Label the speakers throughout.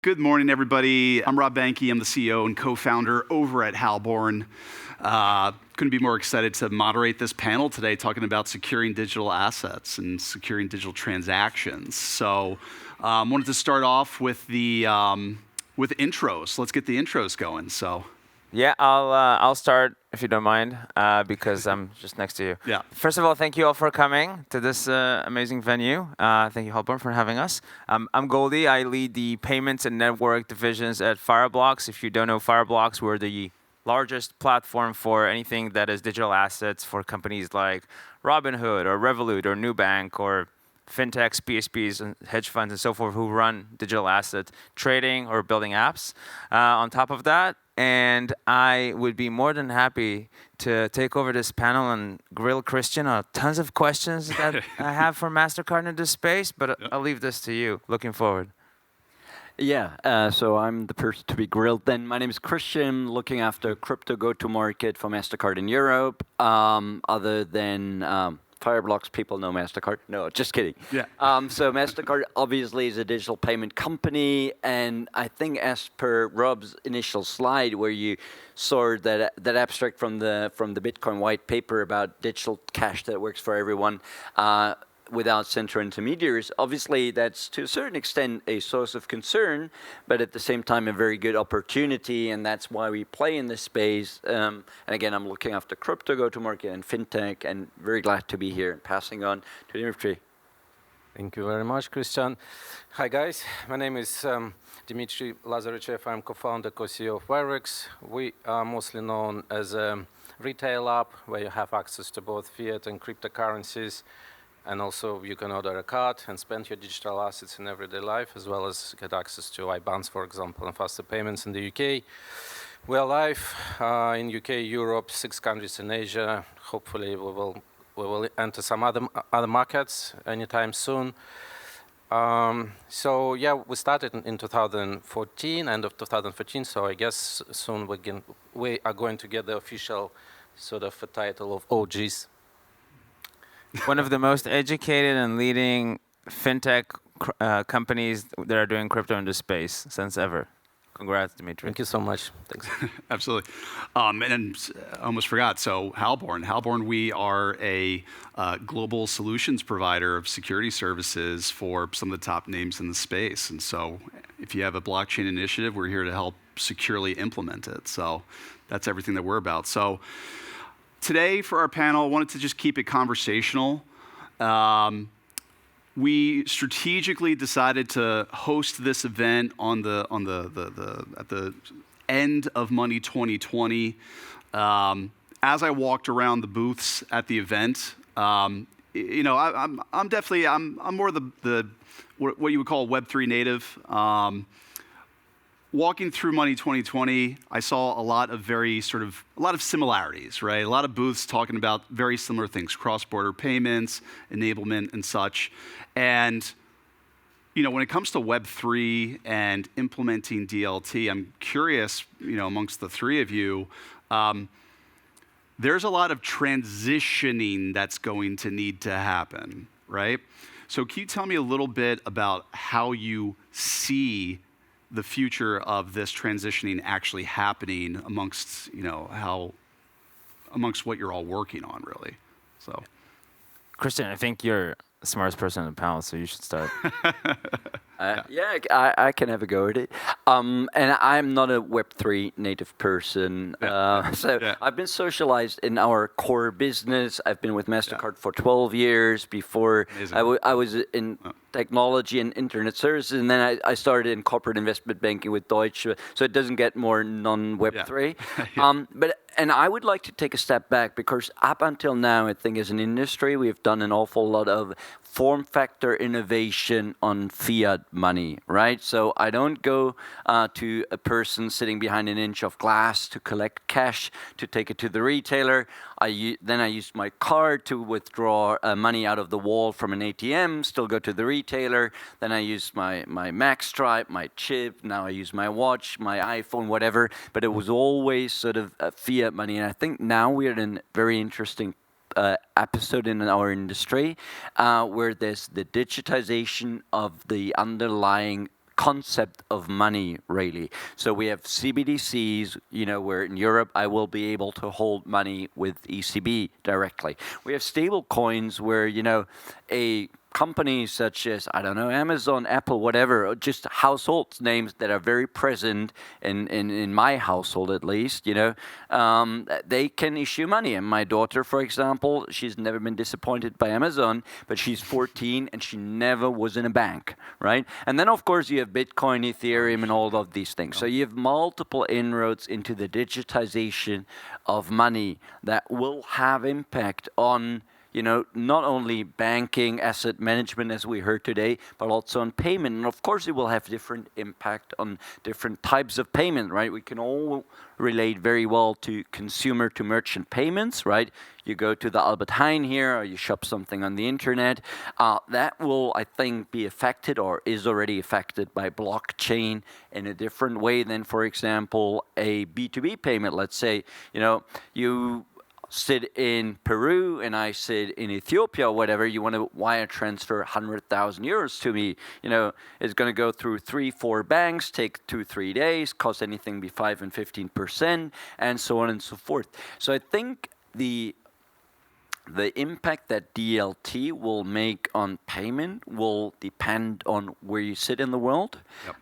Speaker 1: Good morning, everybody. I'm Rob Behnke. I'm the CEO and co-founder over at Halborn. Couldn't be more excited to moderate this panel today talking about securing digital assets and securing digital transactions. So wanted to start off with the intros. Let's get the intros going. So.
Speaker 2: Yeah, I'll start if you don't mind, because I'm just next to you.
Speaker 1: Yeah.
Speaker 2: First of all, thank you all for coming to this amazing venue. Thank you, Halborn, for having us. I'm Goldi. I lead the payments and network divisions at Fireblocks. If you don't know Fireblocks, we're the largest platform for anything that is digital assets for companies like Robinhood or Revolut or Nubank or Fintechs, PSPs, and hedge funds and so forth who run digital asset trading or building apps. On top of that, and I would be more than happy to take over this panel and grill Christian on tons of questions that I have for Mastercard in this space, but I'll leave this to you. Looking forward.
Speaker 3: Yeah, so I'm the person to be grilled then. My name is Christian, looking after crypto go-to-market for Mastercard in Europe. Other than Fireblocks, people know Mastercard. No, just kidding.
Speaker 1: Yeah.
Speaker 3: So Mastercard obviously is a digital payment company, and I think as per Rob's initial slide, where you saw that abstract from the Bitcoin white paper about digital cash that works for everyone, without central intermediaries, obviously that's to a certain extent a source of concern, but at the same time a very good opportunity, and that's why we play in this space. And again, I'm looking after crypto go-to-market and fintech, and very glad to be here. And passing on to Dmitry.
Speaker 4: Thank you very much, Christian. Hi guys, my name is Dmitry Lazarichev. I'm co-founder, co-CEO of WireX. We are mostly known as a retail app where you have access to both fiat and cryptocurrencies. And also you can order a card and spend your digital assets in everyday life, as well as get access to IBANs, for example, and faster payments in the UK. We are live in UK, Europe, 6 countries in Asia. Hopefully we will enter some other markets anytime soon. So yeah, we started in 2014, end of 2014. So I guess soon we are going to get the official sort of a title of OGs.
Speaker 2: One of the most educated and leading fintech companies that are doing crypto in this space since ever. Congrats, Dmitry.
Speaker 4: Thank you so much. Thanks.
Speaker 1: Absolutely. And I almost forgot. So Halborn, we are a global solutions provider of security services for some of the top names in the space. And so if you have a blockchain initiative, we're here to help securely implement it. So that's everything that we're about. So today, for our panel, I wanted to just keep it conversational. We strategically decided to host this event at the end of Money 2020. As I walked around the booths at the event, I'm more the what you would call Web3 native. Walking through Money 2020, I saw a lot of similarities, right? A lot of booths talking about very similar things, cross-border payments, enablement, and such. And when it comes to Web3 and implementing DLT, I'm curious, amongst the three of you, there's a lot of transitioning that's going to need to happen, right? So can you tell me a little bit about how you see the future of this transitioning actually happening amongst what you're all working on, really? So,
Speaker 2: Christian, I think you're the smartest person on the panel, so you should start.
Speaker 3: I can have a go at it. And I'm not a Web3 native person. I've been socialized in our core business. I've been with Mastercard for 12 years. Before I was in technology and internet services, and then I started in corporate investment banking with Deutsche. So it doesn't get more non-Web3. And I would like to take a step back, because up until now, I think as an industry, we've done an awful lot of form factor innovation on fiat money, right? So I don't go to a person sitting behind an inch of glass to collect cash to take it to the retailer. Then I use my card to withdraw money out of the wall from an ATM, still go to the retailer. Then I use my Mac Stripe, my chip. Now I use my watch, my iPhone, whatever. But it was always sort of fiat money. And I think now we're in a very interesting episode in our industry where there's the digitization of the underlying concept of money, really. So we have CBDCs, where in Europe I will be able to hold money with ECB directly. We have stable coins where, a company such as, I don't know, Amazon, Apple, whatever, or just household names that are very present in my household at least, they can issue money. And my daughter, for example, she's never been disappointed by Amazon, but she's 14 and she never was in a bank, right? And then, of course, you have Bitcoin, Ethereum, and all of these things. So you have multiple inroads into the digitization of money that will have impact on not only banking, asset management, as we heard today, but also on payment. And of course, it will have different impact on different types of payment, right? We can all relate very well to consumer to merchant payments, right? You go to the Albert Heijn here, or you shop something on the internet. That will, I think, be affected or is already affected by blockchain in a different way than, for example, a B2B payment. Let's say, you sit in Peru and I sit in Ethiopia or whatever, you want to wire transfer 100,000 euros to me, it's going to go through 3-4 banks, take 2-3 days, cost anything be 5 and 15%, and so on and so forth. So I think the impact that DLT will make on payment will depend on where you sit in the world. Yep.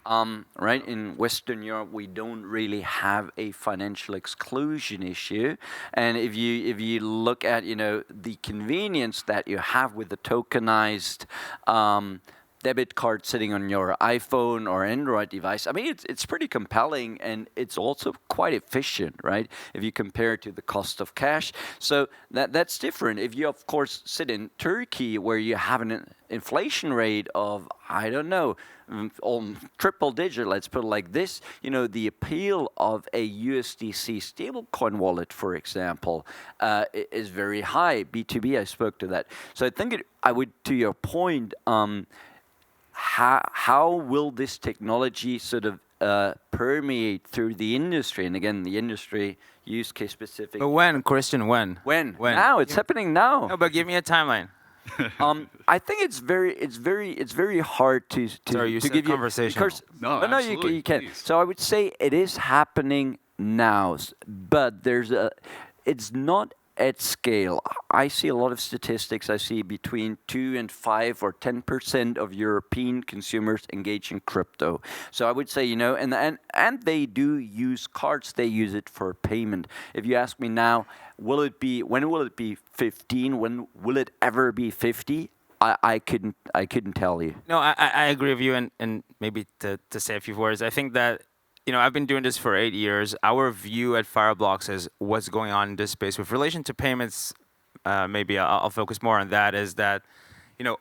Speaker 3: Right? In Western Europe, we don't really have a financial exclusion issue. And if you look at, the convenience that you have with the tokenized debit card sitting on your iPhone or Android device, I mean, it's pretty compelling, and it's also quite efficient, right? If you compare it to the cost of cash. So that's different. If you, of course, sit in Turkey where you have an inflation rate of, I don't know, on triple digit, let's put it like this, the appeal of a USDC stablecoin wallet, for example, is very high. B2B, I spoke to that. So I think I would, to your point, how will this technology sort of permeate through the industry? And again, the industry use case specific.
Speaker 2: But when, Christian? When?
Speaker 3: Now. It's happening now.
Speaker 2: No, but give me a timeline.
Speaker 3: I think it's very hard to
Speaker 2: Sorry, you
Speaker 3: to
Speaker 2: said
Speaker 3: give
Speaker 2: conversation.
Speaker 3: No, you can.
Speaker 1: Please.
Speaker 3: So I would say it is happening now, but it's not at scale. I see a lot of statistics. I see between 2 and 5 or 10% of European consumers engage in crypto. So I would say, and they do use cards. They use it for payment. If you ask me now, when will it be 15? When will it ever be 50? I couldn't tell you.
Speaker 2: No, I agree with you, and maybe to say a few words, I think that I've been doing this for 8 years. Our view at Fireblocks is what's going on in this space. With relation to payments, maybe I'll focus more on that, is that,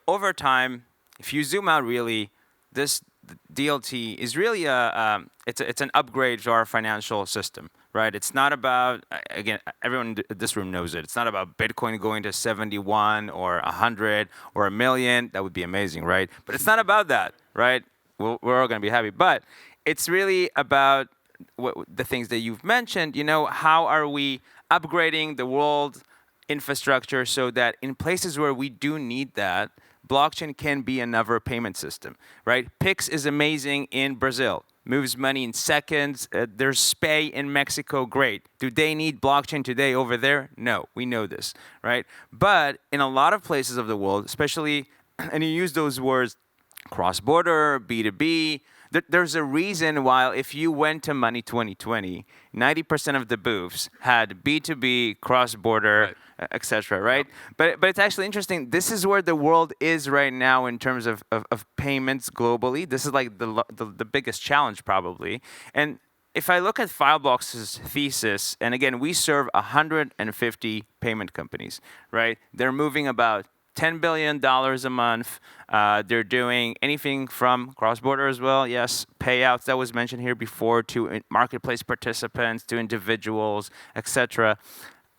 Speaker 2: over time, if you zoom out really, this DLT is really it's an upgrade to our financial system, right? It's not about, again, everyone in this room knows it. It's not about Bitcoin going to 71 or 100 or 1 million. That would be amazing, right? But it's not about that, right? We're all going to be happy. But it's really about the things that you've mentioned. How are we upgrading the world infrastructure so that in places where we do need that, blockchain can be another payment system, right? Pix is amazing in Brazil, moves money in seconds. There's Spay in Mexico, great. Do they need blockchain today over there? No, we know this, right? But in a lot of places of the world, especially, and you use those words, cross-border, B2B, there's a reason why if you went to Money 2020, 90% of the booths had B2B, cross-border, right, etc., right? Yep. But it's actually interesting. This is where the world is right now in terms of payments globally. This is like the biggest challenge probably. And if I look at Fireblocks' thesis, and again, we serve 150 payment companies, right? They're moving about $10 billion a month. They're doing anything from cross-border as well, yes, payouts that was mentioned here before, to marketplace participants, to individuals, etc.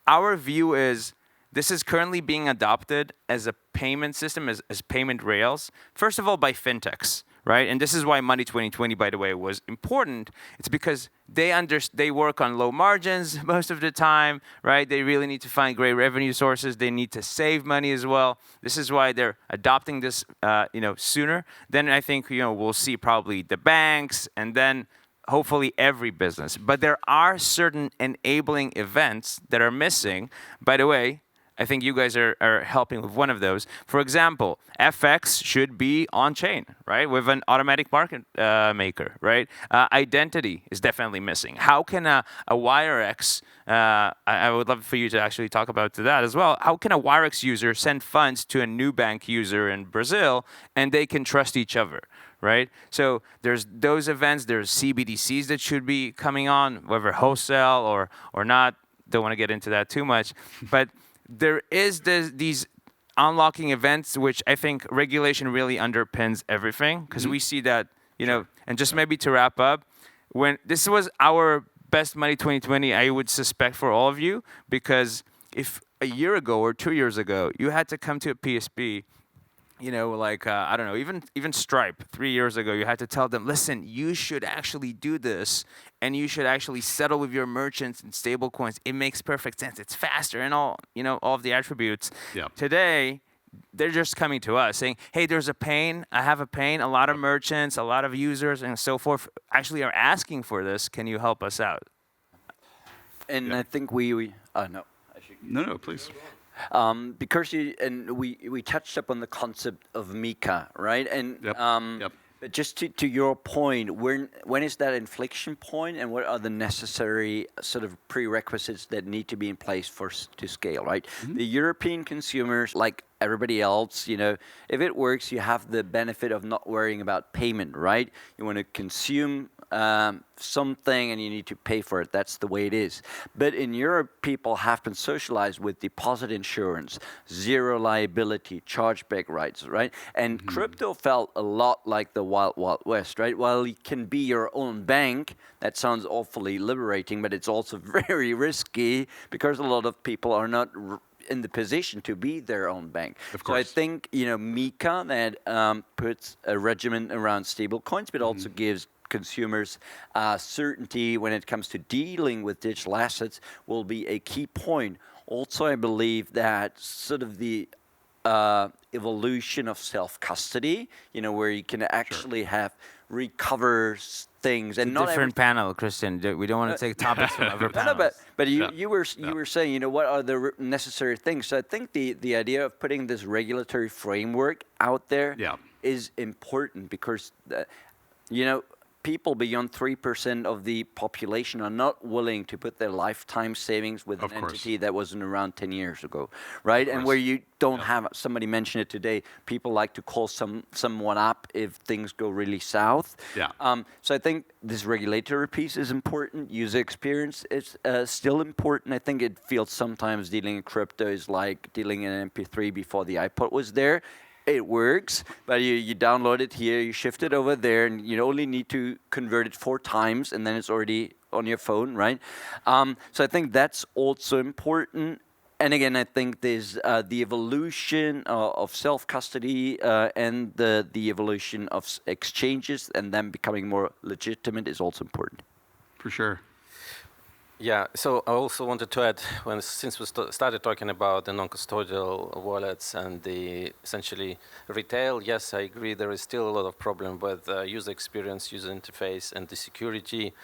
Speaker 2: Our view is this is currently being adopted as a payment system, as payment rails, first of all, by fintechs, right? And this is why Money 2020, by the way, was important. It's because they work on low margins most of the time, right? They really need to find great revenue sources. They need to save money as well. This is why they're adopting this, sooner. Then I think, we'll see probably the banks and then hopefully every business. But there are certain enabling events that are missing. By the way, I think you guys are helping with one of those. For example, FX should be on-chain, right, with an automatic market maker, right? Identity is definitely missing. How can a WireX, I would love for you to actually talk about that as well, how can a WireX user send funds to a new bank user in Brazil and they can trust each other? Right? So there's those events, there's CBDCs that should be coming on, whether wholesale or not. Don't want to get into that too much. But there is these unlocking events, which I think regulation really underpins everything, because we see that, and just maybe to wrap up, when this was our best Money 2020, I would suspect for all of you, because if a year ago or 2 years ago, you had to come to a PSP, I don't know, even Stripe 3 years ago, you had to tell them, listen, you should actually do this, and you should actually settle with your merchants and stablecoins. It makes perfect sense. It's faster and all of the attributes.
Speaker 1: Yeah.
Speaker 2: Today, they're just coming to us saying, hey, there's a pain. I have a pain. A lot of merchants, a lot of users, and so forth actually are asking for this. Can you help us out?
Speaker 3: And I think we no.
Speaker 1: No, please.
Speaker 3: Because we touched up on the concept of Mika, right? And but just to your point, when is that inflection point, and what are the necessary sort of prerequisites that need to be in place to scale, right? The European consumers, like everybody else, if it works, you have the benefit of not worrying about payment, right? You want to consume something and you need to pay for it. That's the way it is. But in Europe, people have been socialized with deposit insurance, zero liability, chargeback rights, right? And crypto felt a lot like the wild, wild west, right? While it can be your own bank, that sounds awfully liberating, but it's also very risky because a lot of people are not in the position to be their own bank.
Speaker 1: Of course.
Speaker 3: So I think, Mika that puts a regimen around stablecoins, but also gives consumers certainty when it comes to dealing with digital assets will be a key point. Also, I believe that sort of the evolution of self-custody, where you can actually have recover things and not
Speaker 2: different panel, Christian. We don't want to take topics from other panels.
Speaker 3: But you were saying, what are the necessary things? So I think the idea of putting this regulatory framework out there is important because people beyond 3% of the population are not willing to put their lifetime savings with an entity that wasn't around 10 years ago, right? And where you don't have, somebody mentioned it today, people like to call someone up if things go really south. So I think this regulatory piece is important. User experience is still important. I think it feels sometimes dealing in crypto is like dealing in an MP3 before the iPod was there. It works, but you download it here, you shift it over there, and you only need to convert it 4 times, and then it's already on your phone, right? So I think that's also important. And again, I think there's the evolution of self-custody and the evolution of exchanges and them becoming more legitimate is also important.
Speaker 1: For sure.
Speaker 4: Yeah, so I also wanted to add, since we started talking about the non-custodial wallets and the essentially retail, yes, I agree, there is still a lot of problem with user experience, user interface, and the security.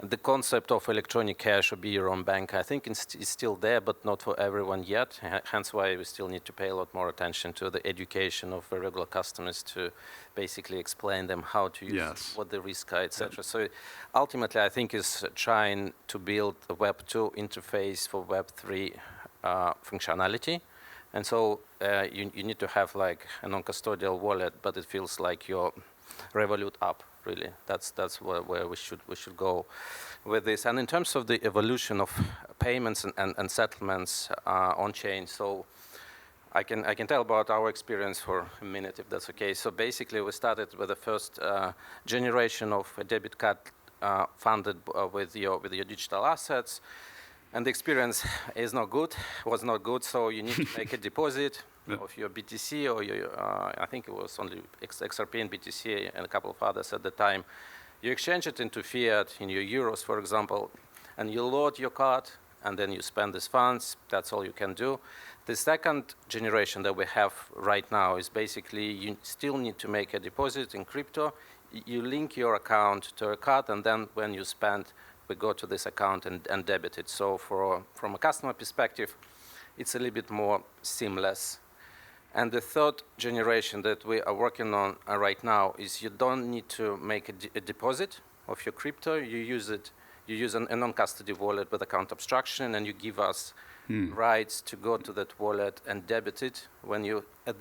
Speaker 4: The concept of electronic cash or be your own bank, I think it's still there, but not for everyone yet. Hence why we still need to pay a lot more attention to the education of regular customers to basically explain them how to use what the risks are, etc. So ultimately, I think is trying to build a Web 2 interface for Web 3 functionality. And so you need to have like a non-custodial wallet, but it feels like your Revolut app. Really, that's where we should go with this. And in terms of the evolution of payments and settlements on chain, so I can tell about our experience for a minute, if that's okay. So basically, we started with the first generation of a debit card funded with your digital assets, and the experience was not good. So you need to make a deposit. of your BTC or your, I think it was only XRP and BTC and a couple of others at the time. You exchange it into fiat, in your euros, for example, and you load your card, and then you spend these funds. That's all you can do. The second generation that we have right now is basically you still need to make a deposit in crypto. You link your account to a card, and then when you spend, we go to this account and debit it. So from a customer perspective, it's a little bit more seamless. And the third generation that we are working on right now is you don't need to make a deposit of your crypto. You use a non-custodial wallet with account abstraction, and you give us rights to go to that wallet and debit it when you at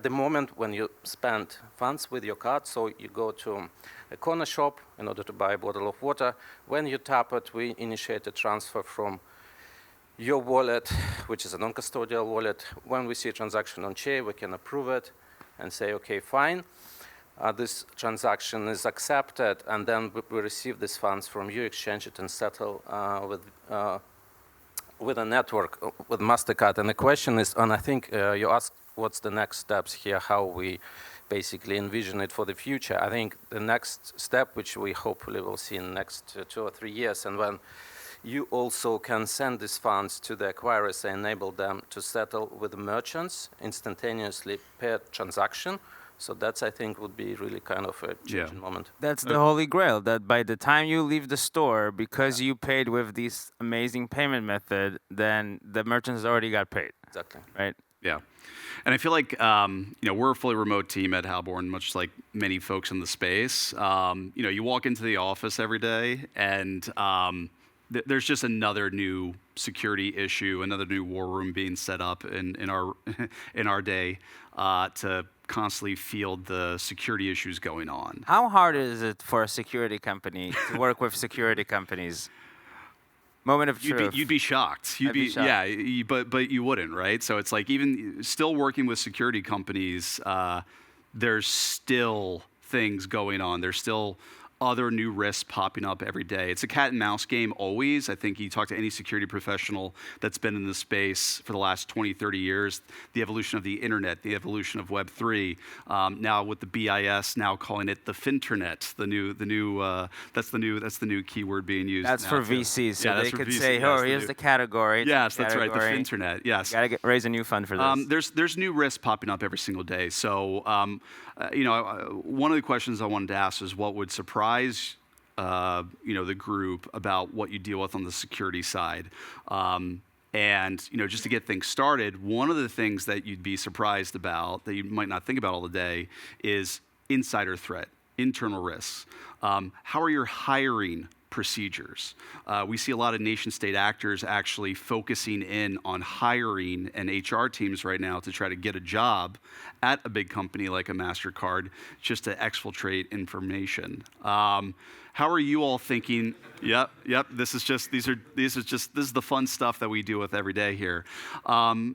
Speaker 4: the moment when you spend funds with your card. So you go to a corner shop in order to buy a bottle of water. When you tap it, we initiate a transfer from your wallet, which is a non-custodial wallet. When we see a transaction on chain, we can approve it and say, okay, fine. This transaction is accepted, and then we receive these funds from you, exchange it, and settle with a network, with Mastercard. And the question is, and I think you asked what's the next steps here, how we basically envision it for the future. I think the next step, which we hopefully will see in the next 2 or 3 years, and when you also can send these funds to the acquirers and enable them to settle with merchants instantaneously per transaction. So that's, I think, would be really kind of a changing moment.
Speaker 2: That's the holy grail, that by the time you leave the store, because you paid with this amazing payment method, then the merchants already got paid.
Speaker 4: Exactly.
Speaker 2: Right?
Speaker 1: Yeah. And I feel like, we're a fully remote team at Halborn, much like many folks in the space. You walk into the office every day, and there's just another new security issue, another new war room being set up in our day to constantly field the security issues going on.
Speaker 2: How hard is it for a security company to work with security companies? Moment of truth.
Speaker 1: You'd be shocked. You'd be shocked. Yeah, but you wouldn't, right? So it's like even still working with security companies, there's still things going on. There's still other new risks popping up every day. It's a cat and mouse game always. I think you talk to any security professional that's been in the space for the last 20, 30 years, the evolution of the internet, the evolution of Web3, now with the BIS now calling it the Finternet, that's the new keyword being used.
Speaker 2: That's for
Speaker 1: too.
Speaker 2: VCs, so
Speaker 1: yeah,
Speaker 2: they could say, here's the category.
Speaker 1: Yes, that's right, the Finternet, yes.
Speaker 2: Got to raise a new fund for this.
Speaker 1: There's new risks popping up every single day. So, one of the questions I wanted to ask is what would surprise the group about what you deal with on the security side. And just to get things started, one of the things that you'd be surprised about, that you might not think about all the day, is insider threat, internal risks. How are your hiring procedures? We see a lot of nation-state actors actually focusing in on hiring and HR teams right now to try to get a job at a big company like a Mastercard, just to exfiltrate information. How are you all thinking? Yep. This is the fun stuff that we deal with every day here.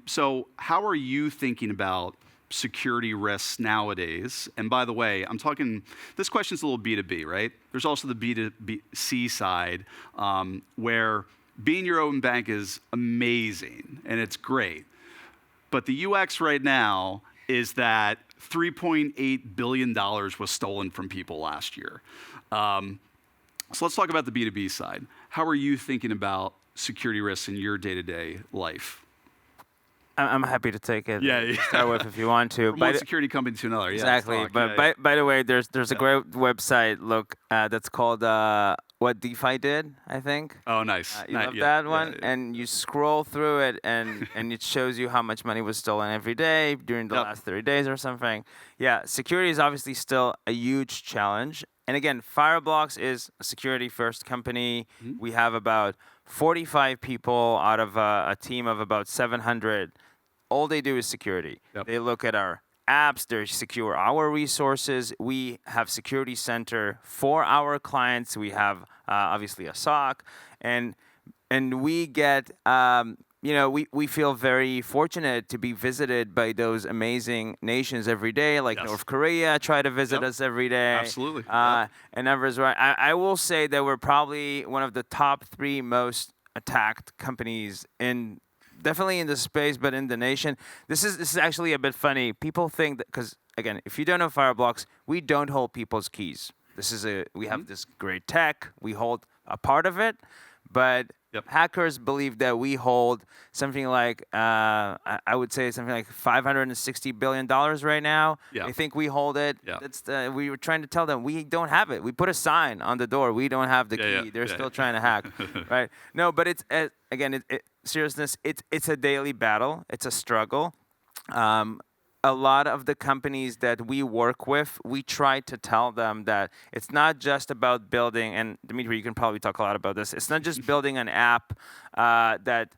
Speaker 1: So how are you thinking about security risks nowadays? And by the way, I'm talking, this question's a little B2B, right? There's also the B2C side, where being your own bank is amazing and it's great. But the UX right now is that $3.8 billion was stolen from people last year. So let's talk about the B2B side. How are you thinking about security risks in your day-to-day life?
Speaker 2: I'm happy to take it.
Speaker 1: Yeah.
Speaker 2: Start with if you want to.
Speaker 1: From one security company to another.
Speaker 2: Exactly.
Speaker 1: Yeah,
Speaker 2: but by the way, there's a great website that's called What DeFi Did, I think.
Speaker 1: Oh, nice.
Speaker 2: You love that one? Yeah. And you scroll through it, and it shows you how much money was stolen every day during the last 30 days or something. Yeah, security is obviously still a huge challenge. And again, Fireblocks is a security-first company. Mm-hmm. We have about 45 people out of a team of about 700. All they do is security. Yep. They look at our apps, they secure our resources. We have security center for our clients. We have obviously a SOC, and we get we feel very fortunate to be visited by those amazing nations every day, like North Korea try to visit us every day.
Speaker 1: Absolutely.
Speaker 2: And others, right? I will say that we're probably one of the top 3 most attacked companies in definitely in the space, but in the nation. This is actually a bit funny. People think that, because again, if you don't know Fireblocks, we don't hold people's keys. We have this great tech. We hold a part of it, but hackers believe that we hold something like I would say something like $560 billion right now.
Speaker 1: Yeah.
Speaker 2: They think we hold it.
Speaker 1: Yeah.
Speaker 2: We were trying to tell them we don't have it. We put a sign on the door. We don't have the key. They're still trying to hack, right? No, but it's again, seriousness. It's a daily battle. It's a struggle. A lot of the companies that we work with, we try to tell them that it's not just about building, and Dmitry, you can probably talk a lot about this. It's not just building an app that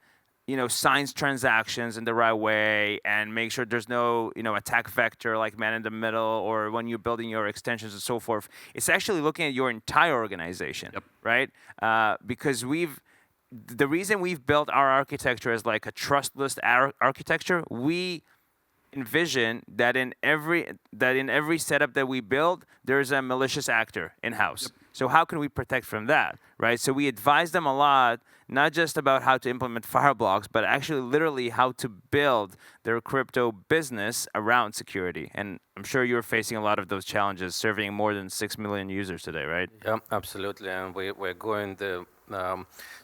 Speaker 2: signs transactions in the right way and make sure there's no attack vector like man in the middle, or when you're building your extensions and so forth. It's actually looking at your entire organization, right? Because the reason we've built our architecture as like a trustless architecture, we envision that in every setup that we build, there's a malicious actor in-house. So how can we protect from that, right? So we advise them a lot, not just about how to implement Fireblocks, but actually literally how to build their crypto business around security. And I'm sure you're facing a lot of those challenges, serving more than 6 million users today, right?
Speaker 4: Yeah, absolutely. And we're going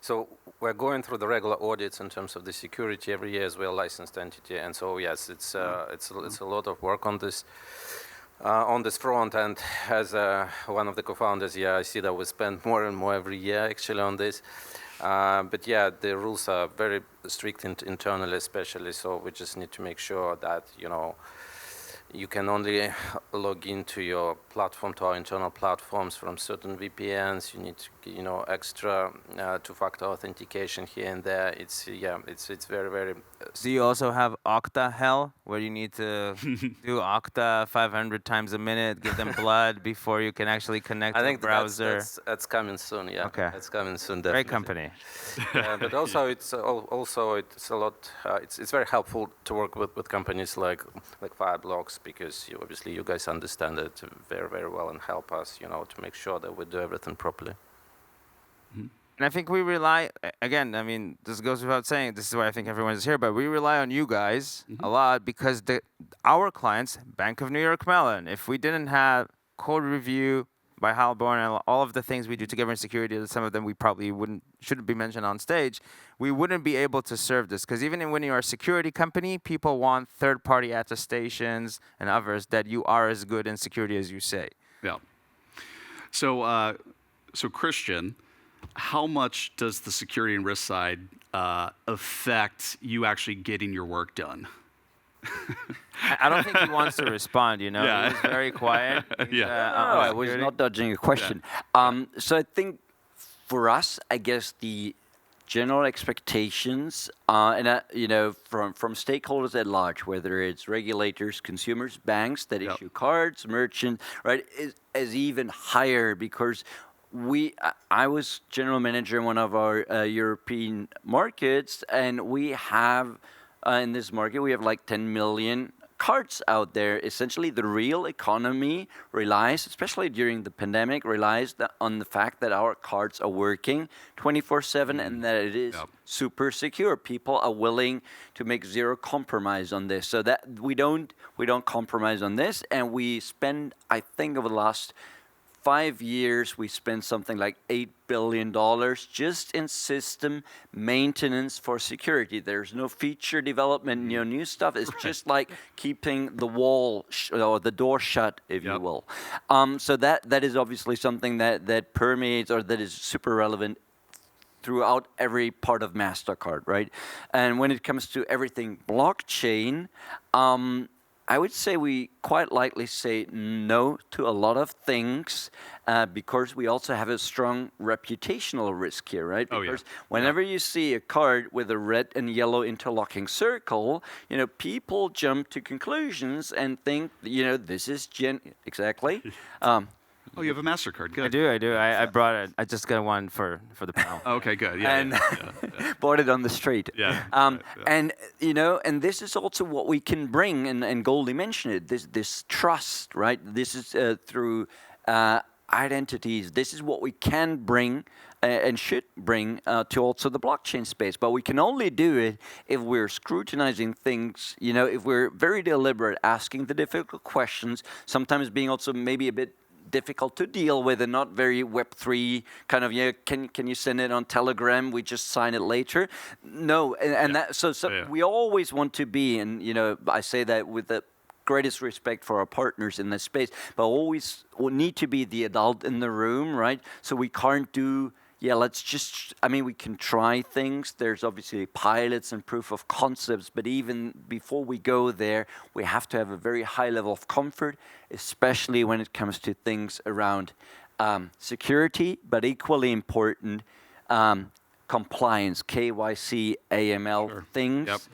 Speaker 4: so we're going through the regular audits in terms of the security every year as we're a licensed entity. And so yes, it's a lot of work on this front. And as one of the co-founders, I see that we spend more and more every year actually on this. But yeah, the rules are very strict internally, especially. So we just need to make sure that you can only log into your platform, to our internal platforms, from certain VPNs. You need to, extra two-factor authentication here and there. It's very, very.
Speaker 2: Do you also have Okta hell, where you need to do Okta 500 times a minute, give them blood before you can actually connect to the browser?
Speaker 4: That's coming soon. Yeah.
Speaker 2: Okay.
Speaker 4: That's coming soon. Definitely.
Speaker 2: Great company.
Speaker 4: But also it's a lot. It's very helpful to work with companies like Fireblocks, because obviously you guys understand it very, very well and help us, to make sure that we do everything properly.
Speaker 2: And I think we rely, again, I mean, this goes without saying, this is why I think everyone is here, but we rely on you guys a lot, because our clients, Bank of New York Mellon, if we didn't have code review by Halborn and all of the things we do together in security, some of them we probably shouldn't be mentioned on stage, we wouldn't be able to serve this. Because even when you're a security company, people want third-party attestations and others that you are as good in security as you say.
Speaker 1: Yeah. So Christian, how much does the security and risk side affect you actually getting your work done?
Speaker 2: I don't think he wants to respond, Yeah. He's very quiet.
Speaker 3: I was not dodging a question. So I think for us, I guess the general expectations, from stakeholders at large, whether it's regulators, consumers, banks that issue cards, merchants, right, is even higher, because I was general manager in one of our European markets, and we have in this market we have like 10 million cards out there. Essentially, the real economy relies, especially during the pandemic, relies on the fact that our cards are working 24/7 and that it is super secure. People are willing to make zero compromise on this, so that we don't compromise on this, and we spend, I think, over the last 5 years, we spent something like $8 billion just in system maintenance for security. There's no feature development, new stuff. It's just like keeping the wall or the door shut, if you will. So that is obviously something that permeates, or that is super relevant throughout every part of Mastercard, right? And when it comes to everything blockchain, I would say we quite likely say no to a lot of things, because we also have a strong reputational risk here, right? Because whenever you see a card with a red and yellow interlocking circle, people jump to conclusions and think, this is exactly.
Speaker 1: Oh, you have a Mastercard. Good.
Speaker 2: I do. I brought it. I just got one for the panel.
Speaker 1: Okay, good.
Speaker 3: Bought it on the street. And and this is also what we can bring. And Goldi mentioned it. This trust, right? This is through identities. This is what we can bring and should bring to also the blockchain space. But we can only do it if we're scrutinizing things, if we're very deliberate, asking the difficult questions, sometimes being also maybe a bit difficult to deal with and not very Web3 kind of, can you send it on Telegram, we just sign it later? No, and that, so we always want to be, and I say that with the greatest respect for our partners in this space, but always we need to be the adult in the room, right? So we can't do, we can try things. There's obviously pilots and proof of concepts, but even before we go there, we have to have a very high level of comfort, especially when it comes to things around security, but equally important, compliance, KYC, AML things.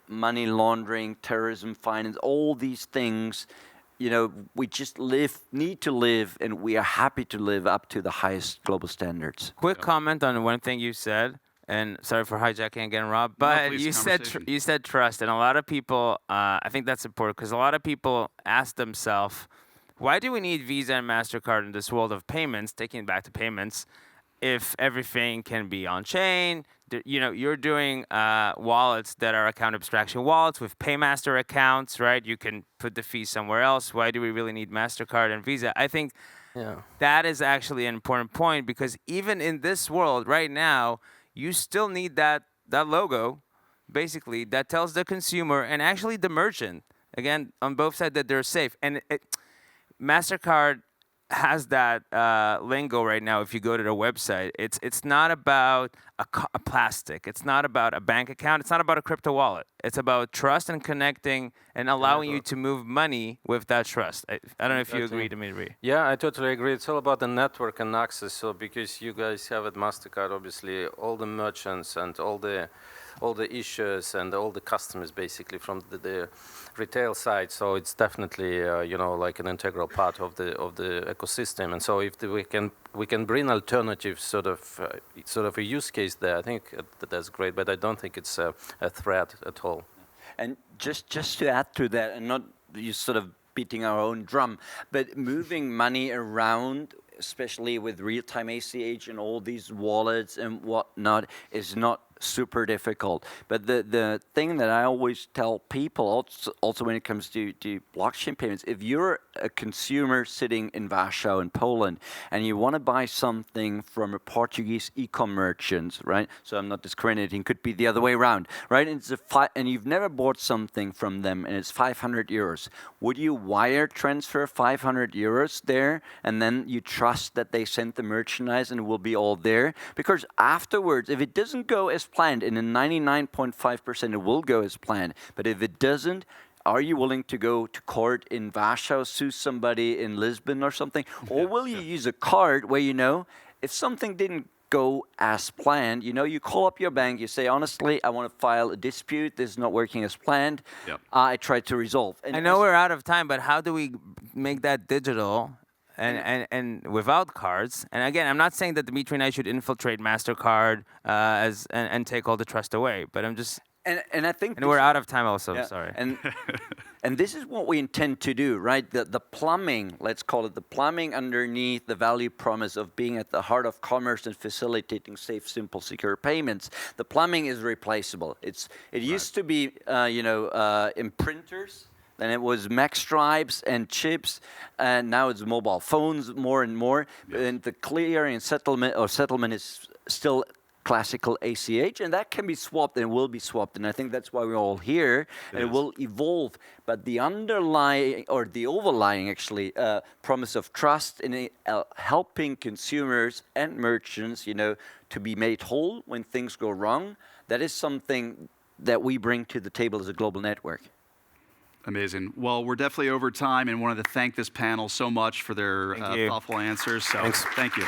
Speaker 3: Money laundering, terrorism finance, all these things, we just need to live, and we are happy to live up to the highest global standards.
Speaker 2: Quick comment on one thing you said, and sorry for hijacking again, Rob, but you said trust, and a lot of people, I think that's important, because a lot of people ask themselves, why do we need Visa and Mastercard in this world of payments, taking it back to payments, if everything can be on-chain? You're doing wallets that are account abstraction wallets with paymaster accounts, right? You can put the fee somewhere else. Why do we really need MasterCard and Visa? I think that is actually an important point, because even in this world right now, you still need that logo, basically, that tells the consumer and actually the merchant, again, on both sides, that they're safe. And MasterCard has that lingo right now. If you go to their website, it's not about a plastic. It's not about a bank account. It's not about a crypto wallet. It's about trust and connecting and allowing you to move money with that trust. I don't know if you agree, Dmitry.
Speaker 4: Yeah, I totally agree. It's all about the network and access. So because you guys have at Mastercard, obviously, all the merchants and all the issuers and all the customers, basically, from the retail side. So it's definitely like an integral part of the ecosystem. And so if we can bring alternative sort of a use case there, I think that's great. But I don't think it's a threat at all.
Speaker 3: And just to add to that, and not you sort of beating our own drum, but moving money around, especially with real-time ACH and all these wallets and whatnot, is not super difficult. But the thing that I always tell people, also when it comes to blockchain payments, if you're a consumer sitting in Warsaw in Poland and you want to buy something from a Portuguese e-com merchant, right? So I'm not discriminating, could be the other way around, right? And, and you've never bought something from them and it's 500 euros. Would you wire transfer 500 euros there and then you trust that they sent the merchandise and it will be all there? Because afterwards, if it doesn't go as planned, and in 99.5% it will go as planned, but if it doesn't, are you willing to go to court in Warsaw, sue somebody in Lisbon or something? Or will you use a card where, if something didn't go as planned, you call up your bank, you say, honestly, I want to file a dispute, this is not working as planned, I tried to resolve. And
Speaker 2: I know we're out of time, but how do we make that digital and without cards? And again, I'm not saying that Dmitry and I should infiltrate MasterCard and take all the trust away, but I'm just...
Speaker 3: And I think...
Speaker 2: And we're out of time also, sorry.
Speaker 3: And this is what we intend to do, right? The plumbing, let's call it the plumbing underneath the value promise of being at the heart of commerce and facilitating safe, simple, secure payments. The plumbing is replaceable. It used to be, in printers. Then it was Mac stripes and chips, and now it's mobile phones more and more. Yes. And the clearing and settlement is still classical ACH, and that can be swapped and will be swapped. And I think that's why we're all here, and it will evolve. But the underlying, or the overlying actually, promise of trust in helping consumers and merchants, to be made whole when things go wrong, that is something that we bring to the table as a global network.
Speaker 1: Amazing. Well, we're definitely over time and wanted to thank this panel so much for their thoughtful answers. So thank you.